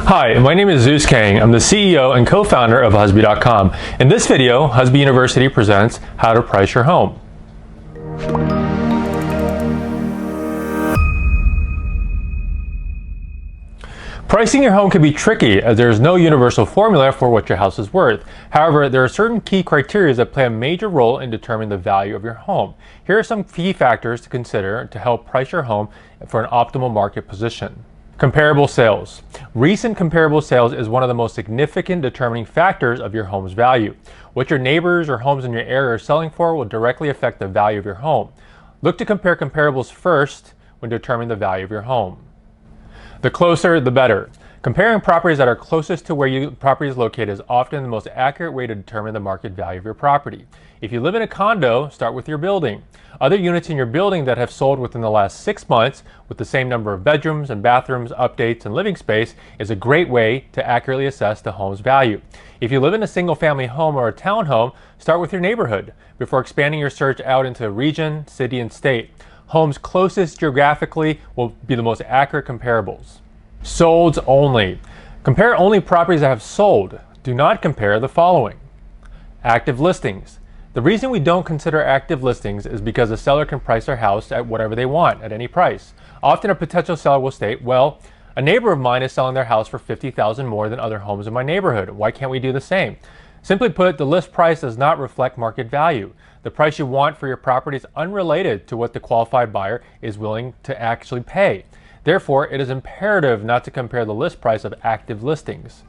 Hi, my name is Zeus Kang. I'm the CEO and co-founder of Husby.com. In this video, Husby University presents How to Price Your Home. Pricing your home can be tricky as there is no universal formula for what your house is worth. However, there are certain key criteria that play a major role in determining the value of your home. Here are some key factors to consider to help price your home for an optimal market position. Comparable sales. Recent comparable sales is one of the most significant determining factors of your home's value. What your neighbors or homes in your area are selling for will directly affect the value of your home. Look to compare comparables first when determining the value of your home. The closer, the better. Comparing properties that are closest to where your property is located is often the most accurate way to determine the market value of your property. If you live in a condo, start with your building. Other units in your building that have sold within the last 6 months with the same number of bedrooms and bathrooms, updates, and living space is a great way to accurately assess the home's value. If you live in a single-family home or a townhome, start with your neighborhood before expanding your search out into region, city, and state. Homes closest geographically will be the most accurate comparables. Solds only. Compare only properties that have sold. Do not compare the following. Active listings. The reason we don't consider active listings is because the seller can price their house at whatever they want at any price. Often a potential seller will state, well, a neighbor of mine is selling their house for $50,000 more than other homes in my neighborhood. Why can't we do the same? Simply put, the list price does not reflect market value. The price you want for your property is unrelated to what the qualified buyer is willing to actually pay. Therefore, it is imperative not to compare the list price of active listings.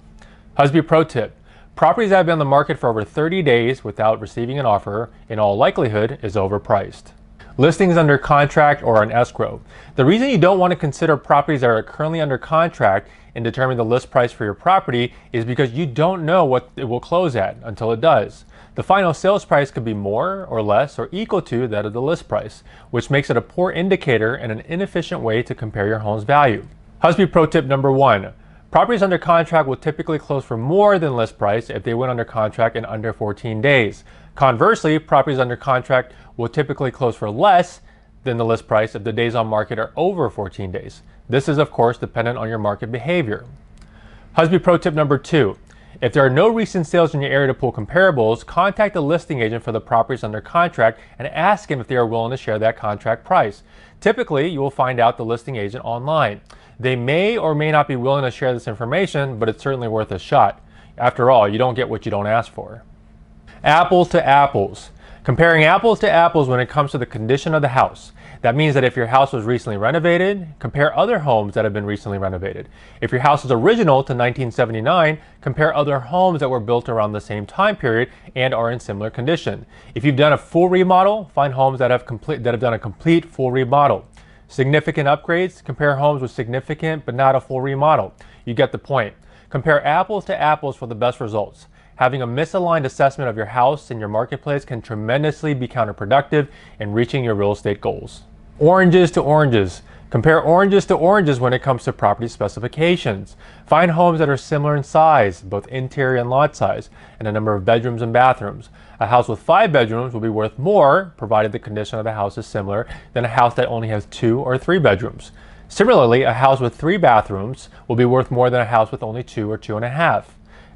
Husby Pro Tip. Properties that have been on the market for over 30 days without receiving an offer, in all likelihood, is overpriced. Listings under contract or on escrow. The reason you don't want to consider properties that are currently under contract in determining the list price for your property is because you don't know what it will close at until it does. The final sales price could be more or less or equal to that of the list price, which makes it a poor indicator and an inefficient way to compare your home's value. Husby Pro Tip number 1. Properties under contract will typically close for more than list price if they went under contract in under 14 days. Conversely, properties under contract will typically close for less than the list price if the days on market are over 14 days. This is, of course, dependent on your market behavior. Husby Pro Tip number 2. If there are no recent sales in your area to pull comparables, contact the listing agent for the properties under contract and ask him if they are willing to share that contract price. Typically, you will find out the listing agent online. They may or may not be willing to share this information, but it's certainly worth a shot. After all, you don't get what you don't ask for. Apples to apples. Comparing apples to apples when it comes to the condition of the house. That means that if your house was recently renovated, compare other homes that have been recently renovated. If your house is original to 1979, compare other homes that were built around the same time period and are in similar condition. If you've done a full remodel, find homes that have done a complete full remodel. Significant upgrades, compare homes with significant but not a full remodel. You get the point. Compare apples to apples for the best results. Having a misaligned assessment of your house and your marketplace can tremendously be counterproductive in reaching your real estate goals. Oranges to oranges. Compare oranges to oranges when it comes to property specifications. Find homes that are similar in size, both interior and lot size, and a number of bedrooms and bathrooms. A house with 5 bedrooms will be worth more, provided the condition of the house is similar, than a house that only has 2 or 3 bedrooms. Similarly, a house with 3 bathrooms will be worth more than a house with only 2 or 2.5.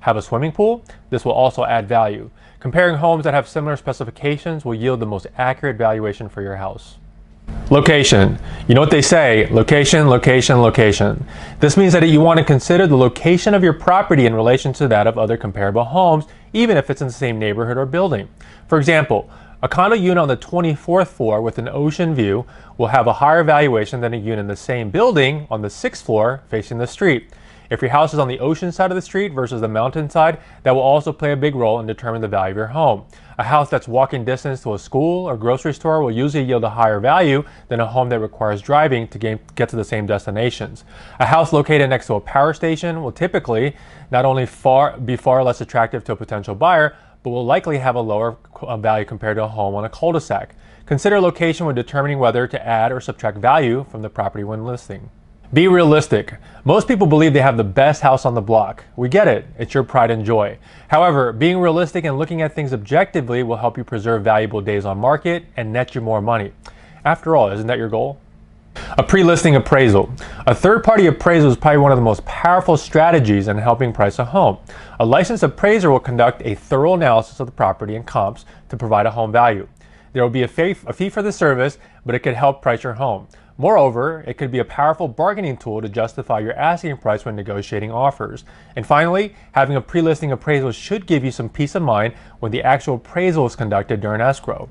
Have a swimming pool? This will also add value. Comparing homes that have similar specifications will yield the most accurate valuation for your house. Location. You know what they say, location, location, location. This means that you want to consider the location of your property in relation to that of other comparable homes, even if it's in the same neighborhood or building. For example, a condo unit on the 24th floor with an ocean view will have a higher valuation than a unit in the same building on the 6th floor facing the street. If your house is on the ocean side of the street versus the mountain side, that will also play a big role in determining the value of your home. A house that's walking distance to a school or grocery store will usually yield a higher value than a home that requires driving to get to the same destinations. A house located next to a power station will typically not only be far less attractive to a potential buyer, but will likely have a lower value compared to a home on a cul-de-sac. Consider location when determining whether to add or subtract value from the property when listing. Be realistic. Most people believe they have the best house on the block. We get it. It's your pride and joy. However, being realistic and looking at things objectively will help you preserve valuable days on market and net you more money. After all, isn't that your goal? A pre-listing appraisal. A third-party appraisal is probably one of the most powerful strategies in helping price a home. A licensed appraiser will conduct a thorough analysis of the property and comps to provide a home value. There will be a fee for the service, but it could help price your home. Moreover, it could be a powerful bargaining tool to justify your asking price when negotiating offers. And finally, having a pre-listing appraisal should give you some peace of mind when the actual appraisal is conducted during escrow.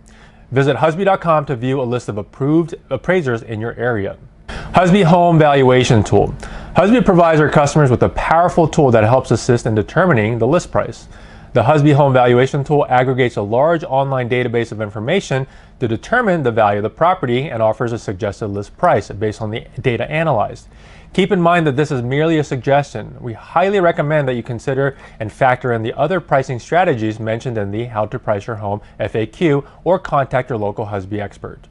Visit Husby.com to view a list of approved appraisers in your area. Husby Home Valuation Tool. Husby provides our customers with a powerful tool that helps assist in determining the list price. The Husby Home Valuation Tool aggregates a large online database of information to determine the value of the property and offers a suggested list price based on the data analyzed. Keep in mind that this is merely a suggestion. We highly recommend that you consider and factor in the other pricing strategies mentioned in the How to Price Your Home FAQ or contact your local Husby expert.